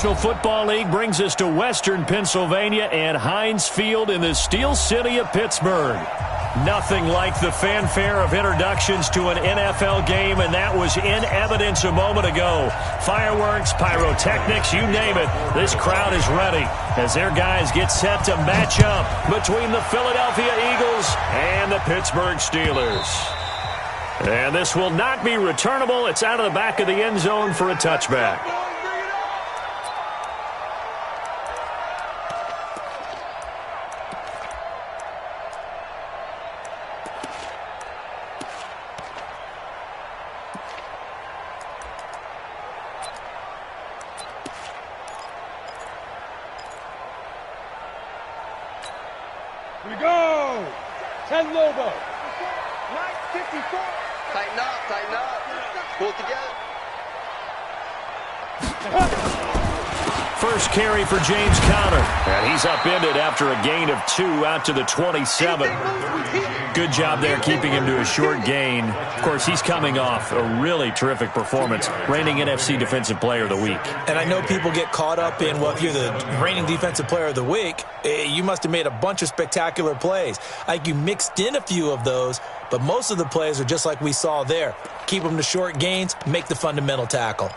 National Football League brings us to Western Pennsylvania and Heinz Field in the Steel City of Pittsburgh. Nothing like the fanfare of introductions to an NFL game, and that was in evidence a moment ago. Fireworks, pyrotechnics, you name it. This crowd is ready as their guys get set to match up between the Philadelphia Eagles and the Pittsburgh Steelers. And this will not be returnable. It's out of the back of the end zone for a touchback. Here we go! 10 Lobo. 954. Tighten up. Pull it together. First carry for James Conner. And he's upended after a gain of 2 out to the 27. Good job there keeping him to a short gain. Of course, he's coming off a really terrific performance, reigning NFC Defensive Player of the Week. And I know people get caught up in, well, if you're the reigning Defensive Player of the Week, you must have made a bunch of spectacular plays. Like you mixed in a few of those, but most of the plays are just like we saw there. Keep them to short gains, make the fundamental tackle.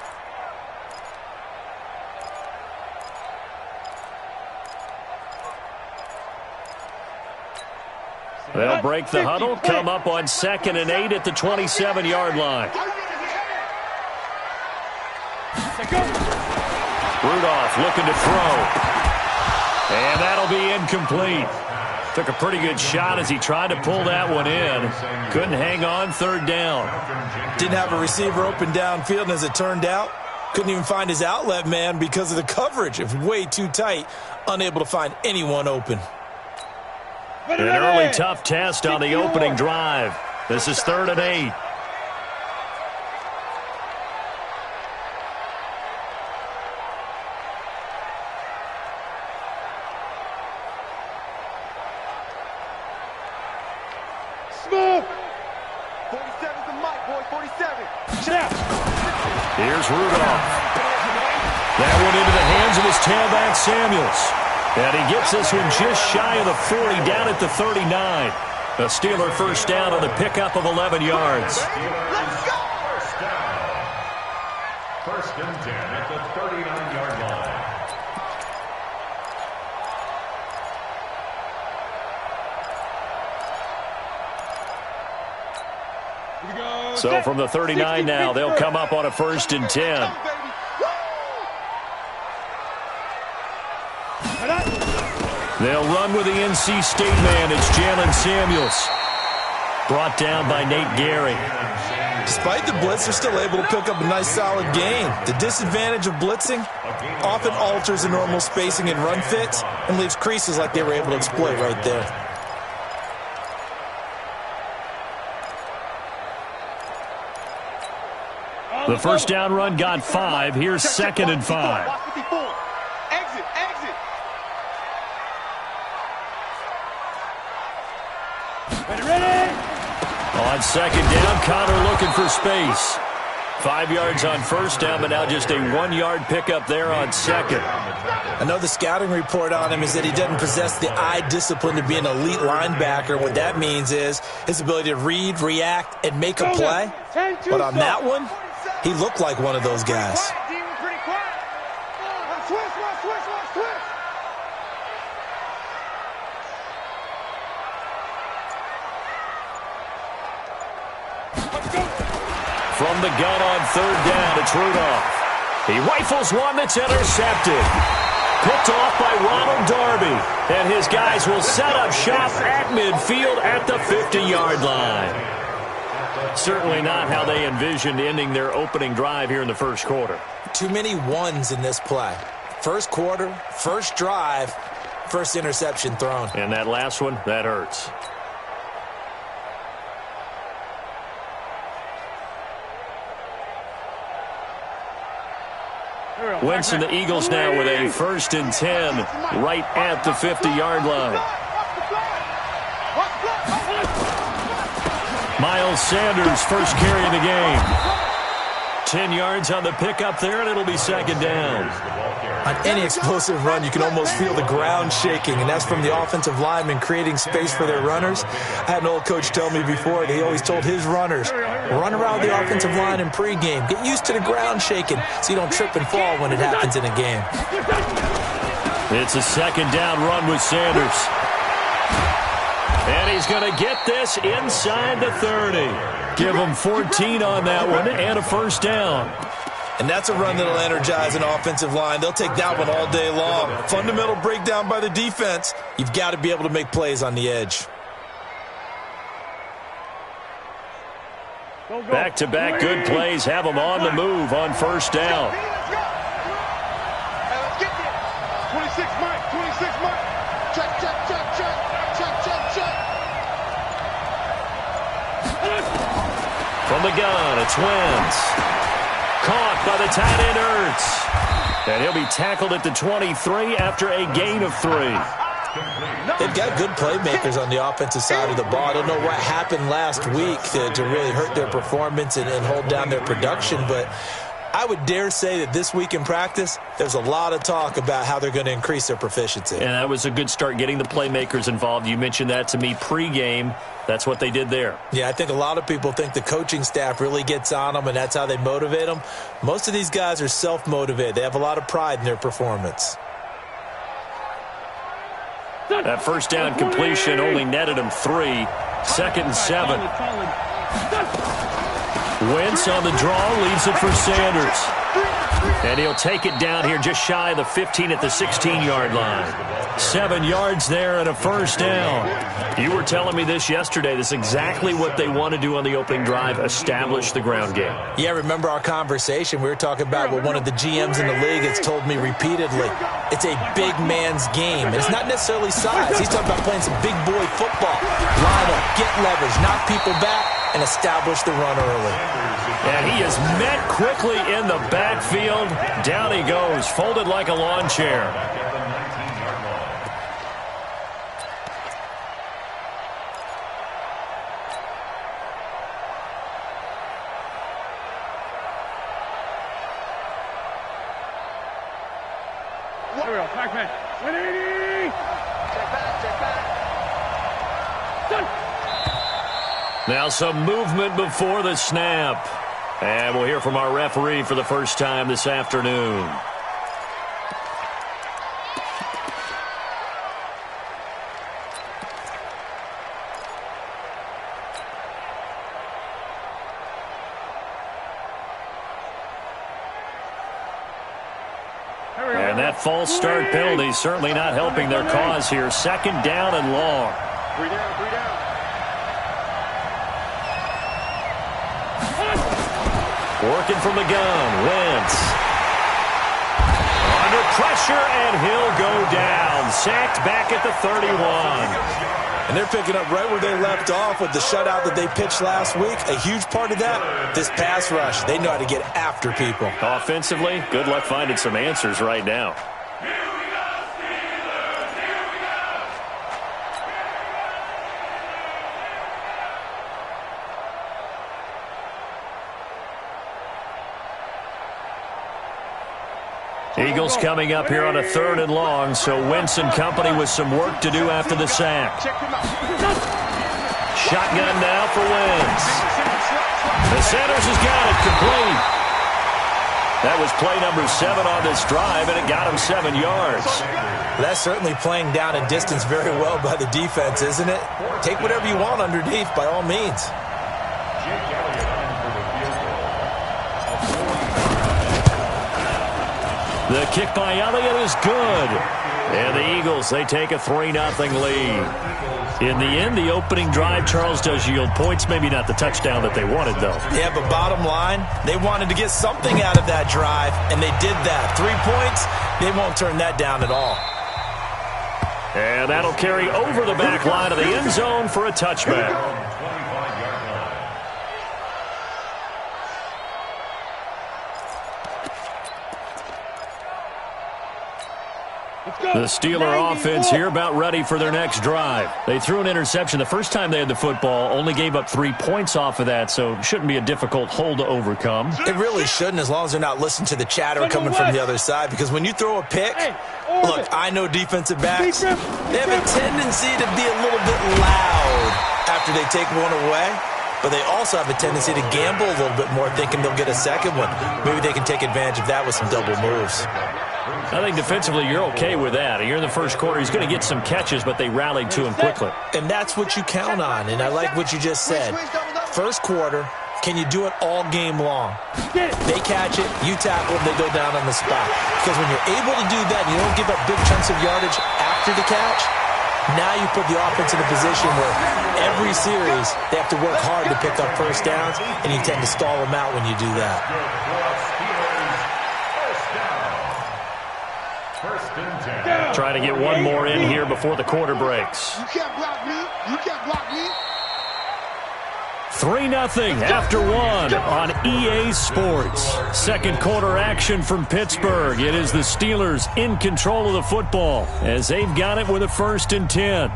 They'll break the huddle, come up on 2nd and 8 at the 27-yard line. Rudolph looking to throw. And that'll be incomplete. Took a pretty good shot as he tried to pull that one in. Couldn't hang on, 3rd down. Didn't have a receiver open downfield, and as it turned out, couldn't even find his outlet man because of the coverage. It was way too tight, unable to find anyone open. An early tough test on the opening drive. This is 3rd and 8. Smooth. 47's the mic, boy. 47. Snap. Here's Rudolph. That one into the hands of his tailback, Samuels. And he gets this one just shy of the 40, down at the 39. A Steeler first down on the pickup of 11 yards. Let's go! First and 10 at the 39-yard line. So from the 39 now, they'll come up on a 1st and 10. They'll run with the NC State man. It's Jalen Samuels. Brought down by Nate Gary. Despite the blitz, they're still able to pick up a nice solid gain. The disadvantage of blitzing often alters the normal spacing and run fits and leaves creases like they were able to exploit right there. The first down run got 5. Here's 2nd and 5. Exit. Ready. On 2nd down, Conner looking for space. 5 yards on 1st down, but now just a 1-yard pickup there on 2nd. I know the scouting report on him is that he doesn't possess the eye discipline to be an elite linebacker. What that means is his ability to read, react, and make a play. But on that one, he looked like one of those guys. From the gun on 3rd down, it's Rudolph. He rifles one that's intercepted. Picked off by Ronald Darby. And his guys will set up shop at midfield at the 50-yard line. Certainly not how they envisioned ending their opening drive here in the first quarter. Too many ones in this play. First quarter, first drive, first interception thrown. And that last one, that hurts. Wentz and the Eagles now with a 1st and 10 right at the 50-yard line. Miles Sanders, first carry of the game. 10 yards on the pickup there, and it'll be second down. On any explosive run, you can almost feel the ground shaking, and that's from the offensive linemen creating space for their runners. I had an old coach tell me before, he always told his runners, run around the offensive line in pregame. Get used to the ground shaking so you don't trip and fall when it happens in a game. It's a second down run with Sanders. And he's going to get this inside the 30. Give him 14 on that one and a first down. And that's a run that'll energize an offensive line. They'll take that one all day long. Fundamental breakdown by the defense. You've got to be able to make plays on the edge. Back-to-back good plays have them on the move on first down. 26 Mike, 26 Mike. Check, check, check, check. Check, check, check. From the gun, it's Wentz. Caught by the tight end Ertz. And he'll be tackled at the 23 after a gain of 3. They've got good playmakers on the offensive side of the ball. I don't know what happened last week to really hurt their performance and hold down their production, but I would dare say that this week in practice, there's a lot of talk about how they're going to increase their proficiency. And that was a good start, getting the playmakers involved. You mentioned that to me pregame. That's what they did there. Yeah, I think a lot of people think the coaching staff really gets on them, and that's how they motivate them. Most of these guys are self-motivated. They have a lot of pride in their performance. That first down completion only netted him 3. Second and 7. Wentz on the draw, leaves it for Sanders. And he'll take it down here just shy of the 15 at the 16-yard line. 7 yards there and a first down. You were telling me this yesterday. This is exactly what they want to do on the opening drive, establish the ground game. Yeah, remember our conversation? We were talking about what one of the GMs in the league has told me repeatedly. It's a big man's game, and it's not necessarily size. He's talking about playing some big boy football. Line up, get leverage, knock people back, and establish the run early. And he is met quickly in the backfield. Down he goes, folded like a lawn chair. There we go, Pac-Man. 180! Check back. Done! Now some movement before the snap. And we'll hear from our referee for the first time this afternoon. And that false start penalty certainly not helping their cause here. Second down and long. 3 down, 3 down. Working from the gun, Wentz. Under pressure, and he'll go down. Sacked back at the 31. And they're picking up right where they left off with the shutout that they pitched last week. A huge part of that, this pass rush. They know how to get after people. Offensively, good luck finding some answers right now. Eagles coming up here on a 3rd and long, so Wentz and company with some work to do after the sack. Shotgun now for Wentz. The Sanders has got it complete. That was play number 7 on this drive, and it got him 7 yards. That's certainly playing down a distance very well by the defense, isn't it? Take whatever you want underneath, by all means. The kick by Elliott is good. And the Eagles, they take a 3-0 lead. In the end, the opening drive, Charles, does yield points. Maybe not the touchdown that they wanted, though. Yeah, but bottom line, they wanted to get something out of that drive, and they did that. 3 points, they won't turn that down at all. And that'll carry over the back line of the end zone for a touchback. The Steeler offense here about ready for their next drive. They threw an interception the first time they had the football, only gave up 3 points off of that, so it shouldn't be a difficult hole to overcome. It really shouldn't, as long as they're not listening to the chatter coming from the other side, because when you throw a pick, look, I know defensive backs, they have a tendency to be a little bit loud after they take one away, but they also have a tendency to gamble a little bit more, thinking they'll get a second one. Maybe they can take advantage of that with some double moves. I think defensively you're okay with that. You're in the first quarter. He's going to get some catches, but they rallied to him quickly. And that's what you count on, and I like what you just said. First quarter, can you do it all game long? They catch it, you tackle them, they go down on the spot. Because when you're able to do that, you don't give up big chunks of yardage after the catch, now you put the offense in a position where every series they have to work hard to pick up first downs, and you tend to stall them out when you do that. Trying to get one more in here before the quarter breaks. You can't block me. You can't block me. 3-0 after one on EA Sports. Second quarter action from Pittsburgh. It is the Steelers in control of the football as they've got it with a 1st and 10.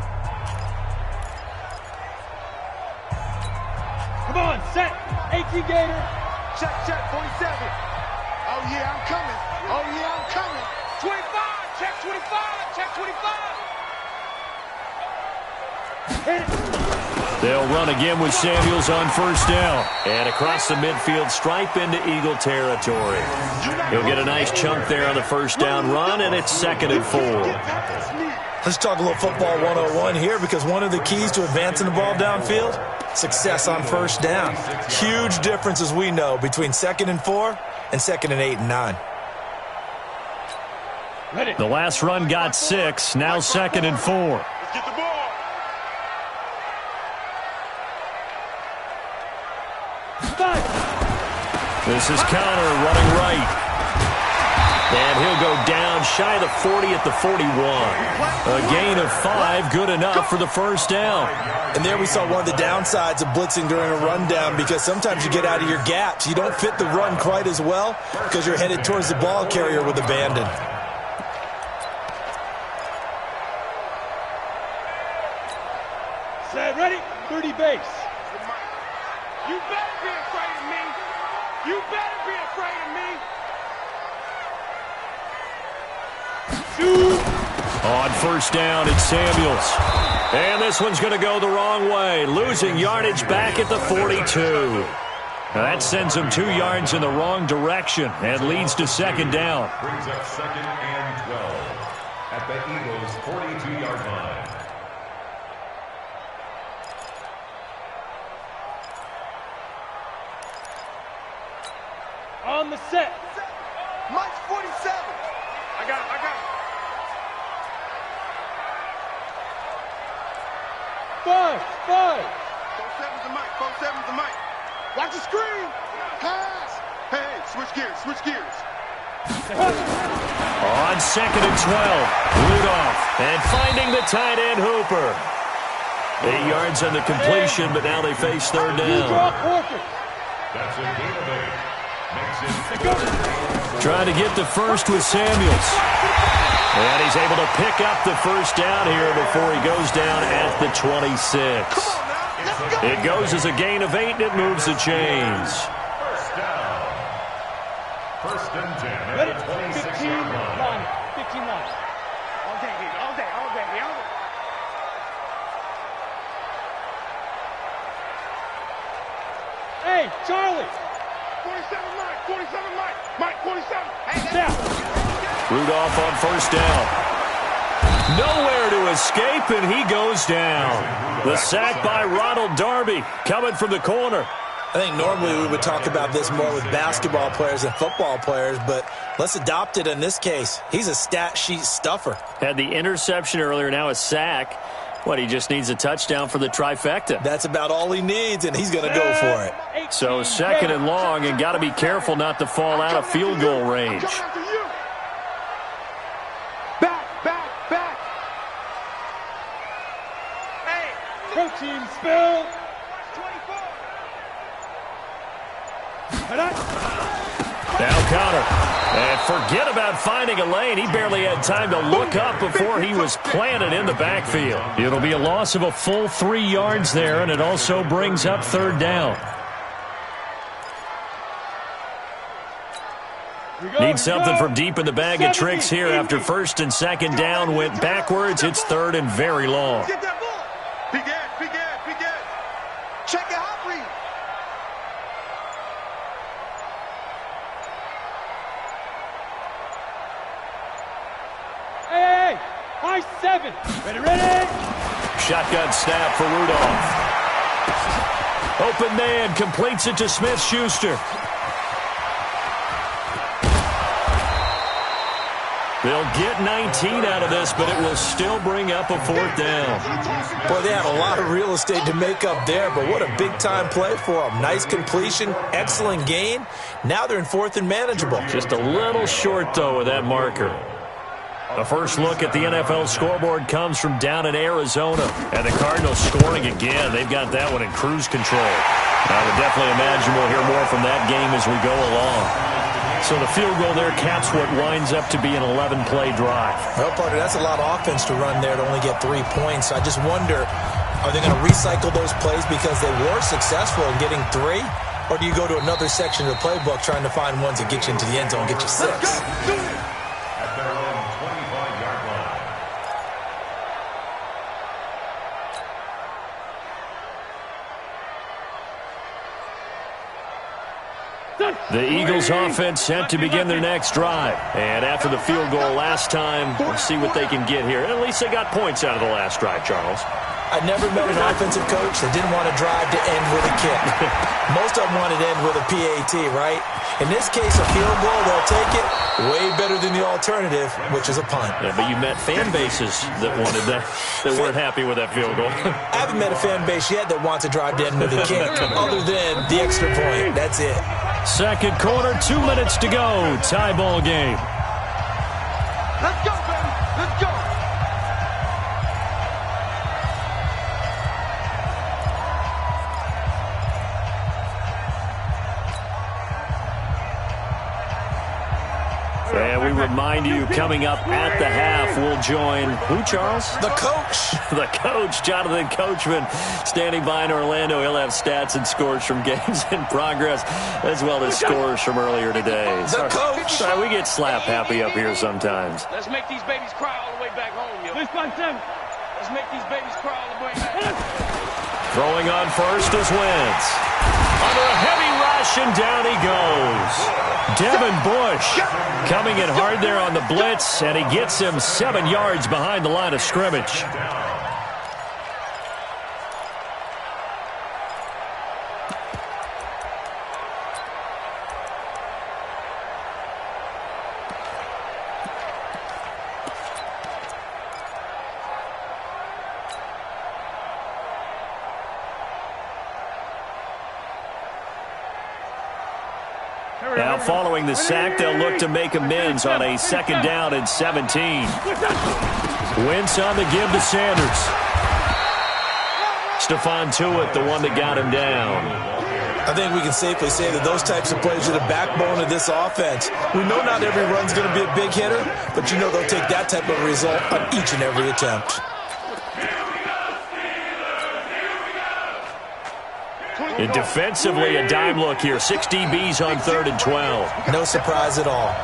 Come on, set. 18 Gator. Check, 47. Oh, yeah, I'm coming. Oh, yeah, I'm coming. 25. Check 25. Check 25. Hit it. They'll run again with Samuels on 1st down. And across the midfield stripe into Eagle territory. He'll get a nice chunk there on the 1st down run, and it's 2nd and 4. Let's talk a little football 101 here, because one of the keys to advancing the ball downfield, success on 1st down. Huge difference, as we know, between 2nd and 4 and 2nd and 8 and 9. The last run got 6, now 2nd and 4. Let's get the ball. This is Connor running right. And he'll go down shy of the 40 at the 41. A gain of 5, good enough for the 1st down. And there we saw one of the downsides of blitzing during a rundown, because sometimes you get out of your gaps. You don't fit the run quite as well because you're headed towards the ball carrier with abandon. Set, ready? 30 base. You better be afraid of me. You better be afraid of me. Shoot. On 1st down, it's Samuels. And this one's going to go the wrong way, losing yardage back at the 42. Now that sends him 2 yards in the wrong direction and leads to 2nd down. Brings up 2nd and 12 at the Eagles' 42-yard line. On the set. Mike's 47. I got it. 5. 47's the Mike. 47's the Mike. Watch the screen. Pass. Hey, switch gears. On 2nd and 12, Rudolph. And finding the tight end, Hooper. 8 yards on the completion, but now they face 3rd down. That's a gain of 8. Trying to get the first with Samuels. And he's able to pick up the 1st down here before he goes down at the 26. It goes as a gain of 8, and it moves the chains. 1st down. 1st and 10 at the 26-yard line. 15 line. All day. Hey, Charlie. 47 Mike. Mike, 47. Hey, Down. Rudolph on 1st down. Nowhere to escape, and he goes down. The sack by Ronald Darby coming from the corner. I think normally we would talk about this more with basketball players and football players, but let's adopt it in this case. He's a stat sheet stuffer. Had the interception earlier, now a sack. What, he just needs a touchdown for the trifecta. That's about all he needs, and he's going to go for it. So 2nd and long, and got to be careful not to fall out of field goal range. Back. Hey, protein spill. 24. Hold on. Now Connor. And forget about finding a lane. He barely had time to look up before he was planted in the backfield. It'll be a loss of a full 3 yards there, and it also brings up third down. Need something from deep in the bag of tricks here after first and second down went backwards. It's third and very long. Get that ball. Big Ed. Check your hot read. Hey, high 7. Ready. Shotgun snap for Rudolph. Open man completes it to Smith-Schuster. They'll get 19 out of this, but it will still bring up a fourth down. Boy, they had a lot of real estate to make up there, but what a big-time play for them. Nice completion, excellent gain. Now they're in fourth and manageable. Just a little short, though, with that marker. The first look at the NFL scoreboard comes from down in Arizona. And the Cardinals scoring again. They've got that one in cruise control. I would definitely imagine we'll hear more from that game as we go along. So the field goal there caps what winds up to be an 11-play drive. Well, partner, that's a lot of offense to run there to only get 3 points. I just wonder, are they going to recycle those plays because they were successful in getting 3? Or do you go to another section of the playbook trying to find ones that get you into the end zone and get you 6? At their own 25-yard line. The Eagles offense set to begin their next drive. And after the field goal last time, we'll see what they can get here. At least they got points out of the last drive, Charles. I never met an offensive coach that didn't want to drive to end with a kick. Most of them wanted to end with a PAT, right? In this case, a field goal, they'll take it. Way better than the alternative, which is a punt. Yeah, but you met fan bases that wanted that weren't happy with that field goal. I haven't met a fan base yet that wants to drive to end with a kick, other than the extra point. That's it. Second quarter, 2 minutes to go. Tie ball game. Let's go, baby. Let's go. And we remind you, coming up at the half, we'll join who, Charles? The coach. The coach, Jonathan Coachman, standing by in Orlando. He'll have stats and scores from games in progress, as well as scores from earlier today. The coach. Sorry, we get slap happy up here sometimes. Let's make these babies cry all the way back home, yo. Let's find 7. Let's make these babies cry all the way back. Throwing on first is Wentz. Under a heavy rush, and down he goes. Devin Bush coming in hard there on the blitz, and he gets him 7 yards behind the line of scrimmage. Now, following the sack, they'll look to make amends on a second down and 17. Wentz on the give to Sanders. Stephon Tuitt, the one that got him down. I think we can safely say that those types of plays are the backbone of this offense. We know not every run's going to be a big hitter, but you know they'll take that type of result on each and every attempt. And defensively, a dime look here. 6 DBs on 3rd and 12. No surprise at all.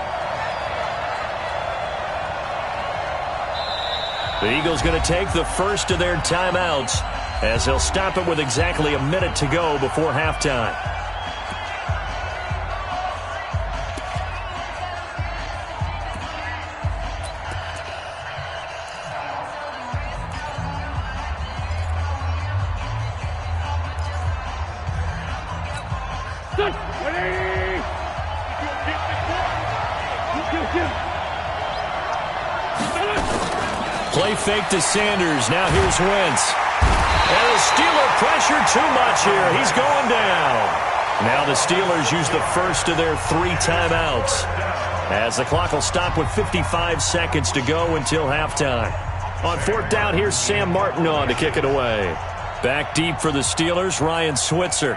The Eagles going to take the first of their timeouts as they'll stop it with exactly a minute to go before halftime. Play fake to Sanders. Now here's Wentz. And the Steeler pressure too much here. He's going down. Now the Steelers use the first of their 3 timeouts, as the clock will stop with 55 seconds to go until halftime. On 4th down, here's Sam Martin on to kick it away. Back deep for the Steelers, Ryan Switzer.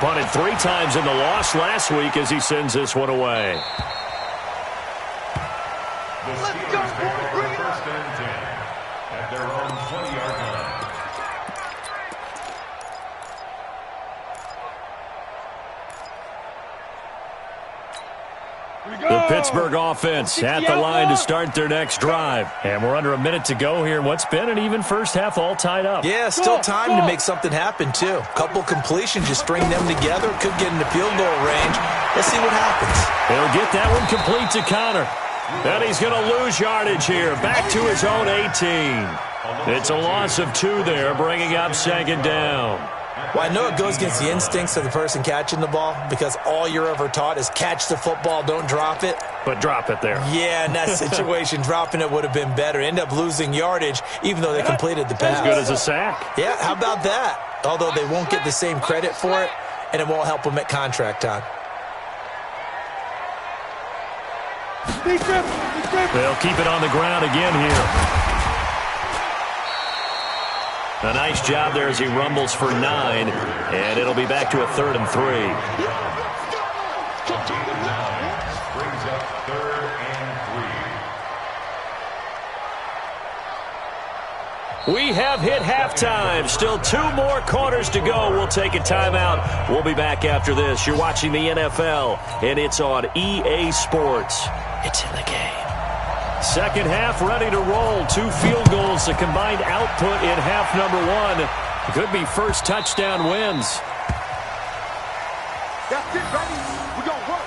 punted 3 times in the loss last week as he sends this one away. The Steelers take over first and 10 at their own 20-yard line. The Pittsburgh offense at the line to start their next drive. And we're under a minute to go here in what's been an even first half, all tied up. Yeah, still time to make something happen, too. Couple completions, just string them together. Could get into field goal range. Let's see what happens. He'll get that one complete to Connor. And he's going to lose yardage here. Back to his own 18. It's a loss of 2 there, bringing up second down. Well, I know it goes against the instincts of the person catching the ball because all you're ever taught is catch the football, don't drop it. But drop it there. Yeah, in that situation, dropping it would have been better. End up losing yardage even though they completed the pass. As good as a sack. Yeah, how about that? Although they won't get the same credit for it, and it won't help them at contract time. They'll keep it on the ground again here. A nice job there as he rumbles for 9, and it'll be back to a 3rd and 3. Brings up 3rd and 3. We have hit halftime. Still 2 more quarters to go. We'll take a timeout. We'll be back after this. You're watching the NFL, and it's on EA Sports. It's in the game. Second half ready to roll. 2 field goals, the combined output in half number 1. Could be first touchdown wins. That's it, baby. We're going to work.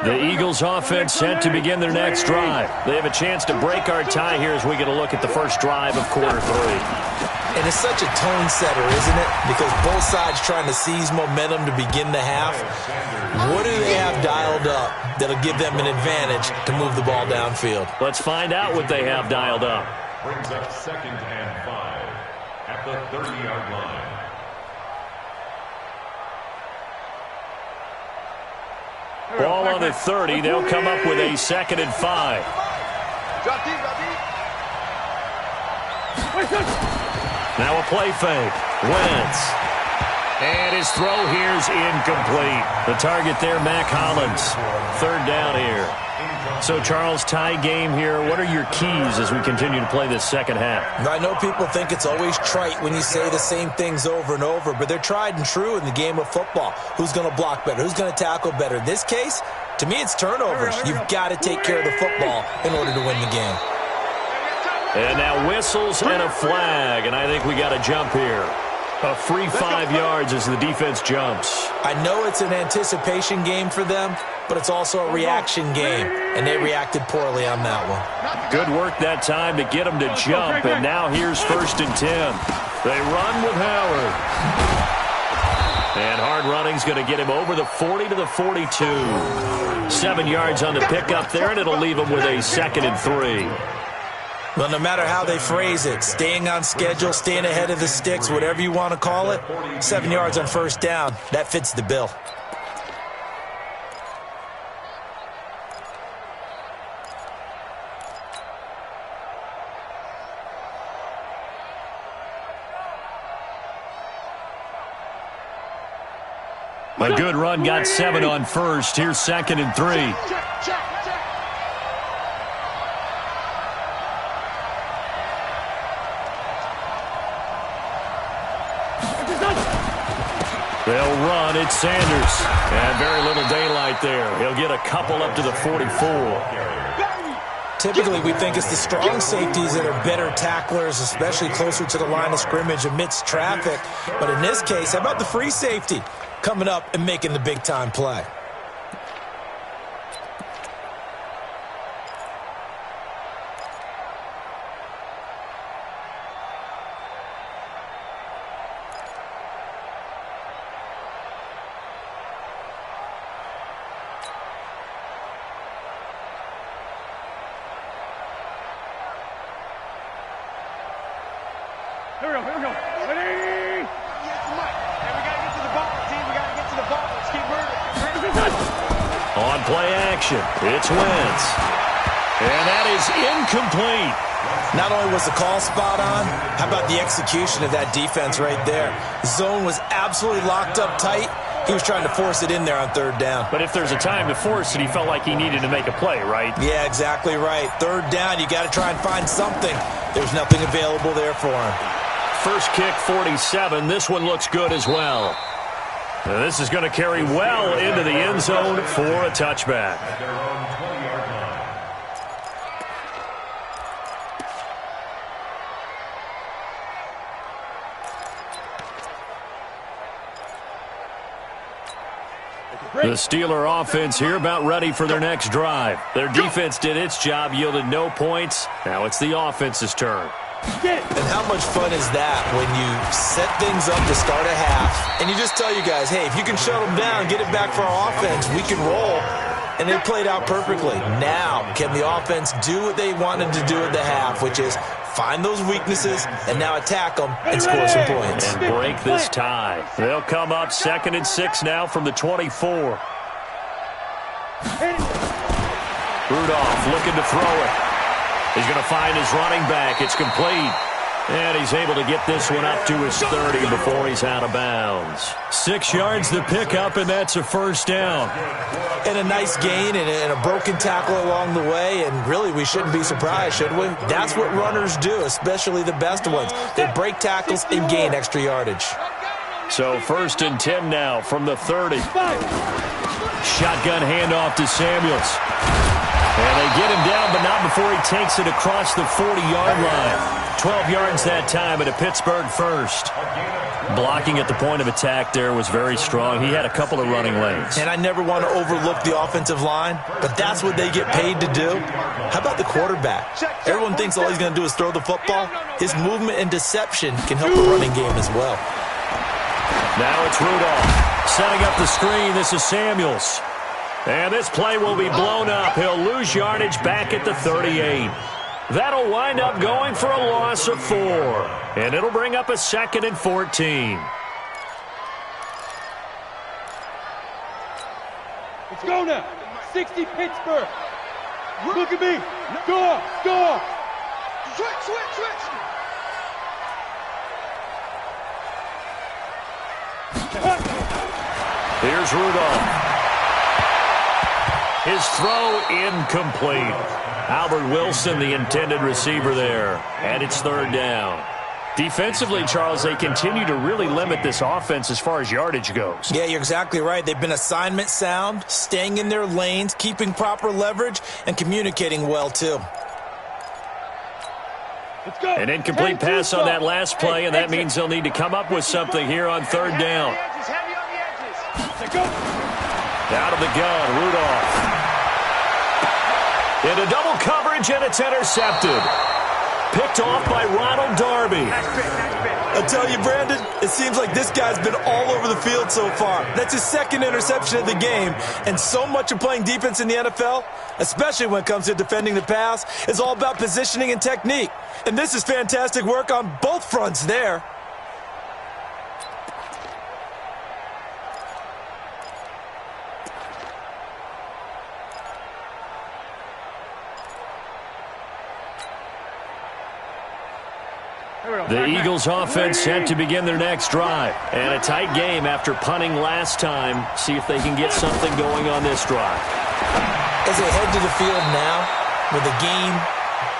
The Eagles offense set to begin their next drive. They have a chance to break our tie here as we get a look at the first drive of quarter 3. And it's such a tone setter, isn't it? Because both sides trying to seize momentum to begin the half. What do they have dialed up that'll give them an advantage to move the ball downfield? Let's find out what they have dialed up. Brings up 2nd and 5 at the 30-yard line. Ball on the 30. They'll come up with a 2nd and 5. Now a play fake. Wentz. And his throw here's incomplete. The target there, Mac Hollins. 3rd down here. So, Charles, tie game here. What are your keys as we continue to play this second half? I know people think it's always trite when you say the same things over and over, but they're tried and true in the game of football. Who's going to block better? Who's going to tackle better? In this case, to me, it's turnovers. You've got to take care of the football in order to win the game. And now whistles and a flag, and I think we got a jump here. A free 5 yards as the defense jumps. I know it's an anticipation game for them, but it's also a reaction game, and they reacted poorly on that one. Good work that time to get them to jump, and now here's 1st and 10. They run with Howard. And hard running's going to get him over the 40 to the 42. 7 yards on the pickup there, and it'll leave him with a 2nd and 3. Well, no matter how they phrase it, staying on schedule, staying ahead of the sticks, whatever you want to call it, 7 yards on 1st down, that fits the bill. A good run got 7 on 1st. Here's 2nd and 3. They'll run. It's Sanders. And very little daylight there. He'll get a couple up to the 44. Typically, we think it's the strong safeties that are better tacklers, especially closer to the line of scrimmage amidst traffic. But in this case, how about the free safety coming up and making the big-time play? Here we go. Ready? Yes, Mike. And we got to get to the ball, team. We got to get to the ball. Let's keep moving. On play action, it's Wentz. And that is incomplete. Not only was the call spot on, how about the execution of that defense right there? Zone was absolutely locked up tight. He was trying to force it in there on third down. But if there's a time to force it, he felt like he needed to make a play, right? Yeah, exactly right. Third down, you got to try and find something. There's nothing available there for him. First kick, 47. This one looks good as well. Now, this is going to carry well into the end zone for a touchback. The Steeler offense here about ready for their next drive. Their defense did its job, yielded no points. Now it's the offense's turn. And how much fun is that when you set things up to start a half and you just tell you guys, hey, if you can shut them down, get it back for our offense, we can roll. And they played out perfectly. Now, can the offense do what they wanted to do at the half, which is find those weaknesses and now attack them and score some points. And break this tie. They'll come up 2nd and 6 now from the 24. Rudolph looking to throw it. He's going to find his running back. It's complete. And he's able to get this one up to his 30 before he's out of bounds. 6 yards the pickup, and that's a first down. And a nice gain and a broken tackle along the way, and really we shouldn't be surprised, should we? That's what runners do, especially the best ones. They break tackles and gain extra yardage. So 1st and 10 now from the 30. Shotgun handoff to Samuels. And they get him down, but not before he takes it across the 40-yard line. 12 yards that time and a Pittsburgh first. Blocking at the point of attack there was very strong. He had a couple of running lanes. And I never want to overlook the offensive line, but that's what they get paid to do. How about the quarterback? Everyone thinks all he's going to do is throw the football. His movement and deception can help the running game as well. Now it's Rudolph setting up the screen. This is Samuels. And this play will be blown up. He'll lose yardage back at the 38. That'll wind up going for a loss of 4. And it'll bring up a 2nd and 14. Let's go now. 60 Pittsburgh. Look at me. Go. Go. Switch. Here's Rudolph. His throw incomplete. Albert Wilson, the intended receiver there. And it's 3rd down. Defensively, Charles, they continue to really limit this offense as far as yardage goes. Yeah, you're exactly right. They've been assignment sound, staying in their lanes, keeping proper leverage, and communicating well, too. Let's go. An incomplete pass on that last play, and that means they'll need to come up with something here on 3rd down. Heavy on the edges. Let's go. Out of the gun, Rudolph. Into double coverage, and it's intercepted. Picked off by Ronald Darby. I tell you, Brandon, it seems like this guy's been all over the field so far. That's his 2nd interception of the game. And so much of playing defense in the NFL, especially when it comes to defending the pass, is all about positioning and technique. And this is fantastic work on both fronts there. The Eagles offense set to begin their next drive. And a tight game after punting last time. See if they can get something going on this drive. As they head to the field now, with the game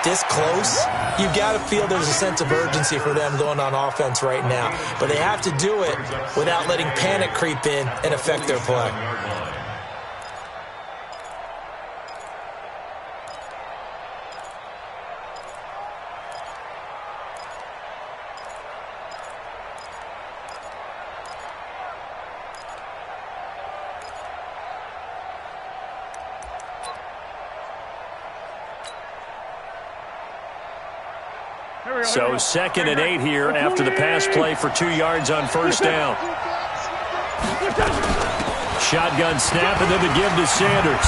this close, you've got to feel there's a sense of urgency for them going on offense right now. But they have to do it without letting panic creep in and affect their play. So 2nd and 8 here after the pass play for 2 yards on 1st down. Shotgun snap and then the give to Sanders.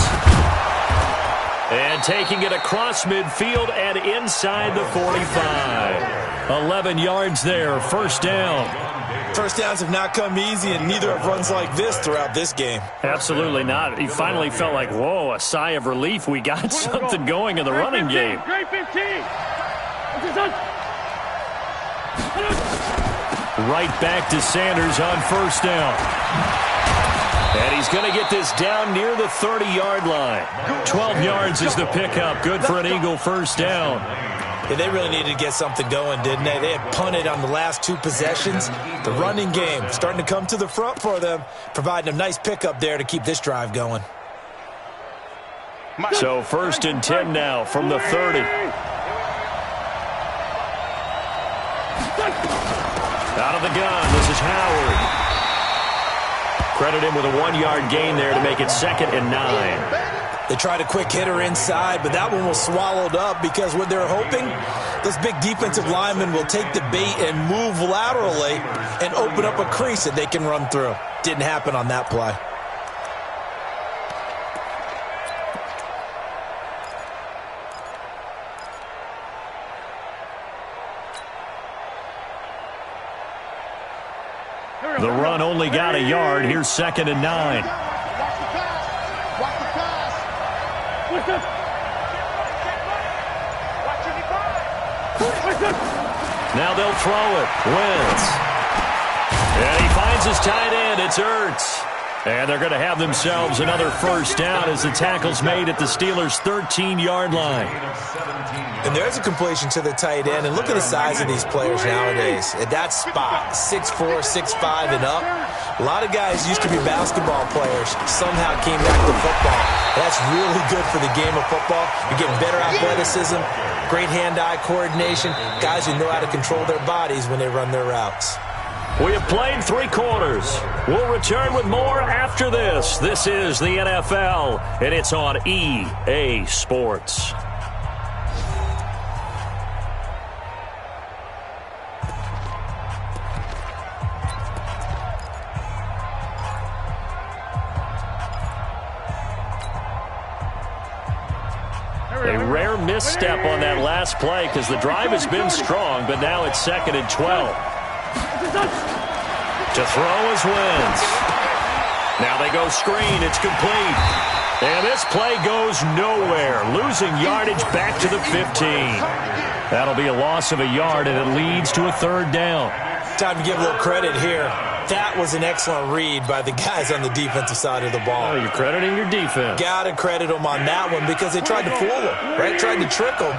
And taking it across midfield and inside the 45. 11 yards there, first down. First downs have not come easy, and neither have runs like this throughout this game. Absolutely not. He finally felt like, whoa, a sigh of relief. We got something going in the running game. Great 15. Right back to Sanders on first down. And he's going to get this down near the 30-yard line. 12 yards is the pickup. Good for an Eagle first down. Yeah, they really needed to get something going, didn't they? They had punted on the last two possessions. The running game starting to come to the front for them, providing a nice pickup there to keep this drive going. So 1st and 10 now from the 30. Out of the gun, this is Howard. Credit him with a 1-yard gain there to make it 2nd and 9. They tried a quick hitter inside, but that one was swallowed up because what they're hoping, those big defensive linemen will take the bait and move laterally and open up a crease that they can run through. Didn't happen on that play. The run only got a yard. Here's 2nd and 9. Watch the pass. Watch the pass. Now they'll throw it. Wentz. And he finds his tight end. It's Ertz. And they're going to have themselves another first down as the tackle's made at the Steelers' 13-yard line. And there's a completion to the tight end. And look at the size of these players nowadays. At that spot, 6'4", 6'5", and up. A lot of guys used to be basketball players, somehow came back to football. That's really good for the game of football. You're getting better athleticism, great hand-eye coordination, guys who know how to control their bodies when they run their routes. We have played 3 quarters. We'll return with more after this. This is the NFL, and it's on EA Sports. A rare misstep on that last play because the drive has been strong, but now it's 2nd and 12. To throw is Wentz. Now they go screen. It's complete. And this play goes nowhere. Losing yardage back to the 15. That'll be a loss of a yard, and it leads to a 3rd down. Time to give a little credit here. That was an excellent read by the guys on the defensive side of the ball. Oh, you're crediting your defense. Got to credit them on that one because they tried to fool them, right? Tried to trick them.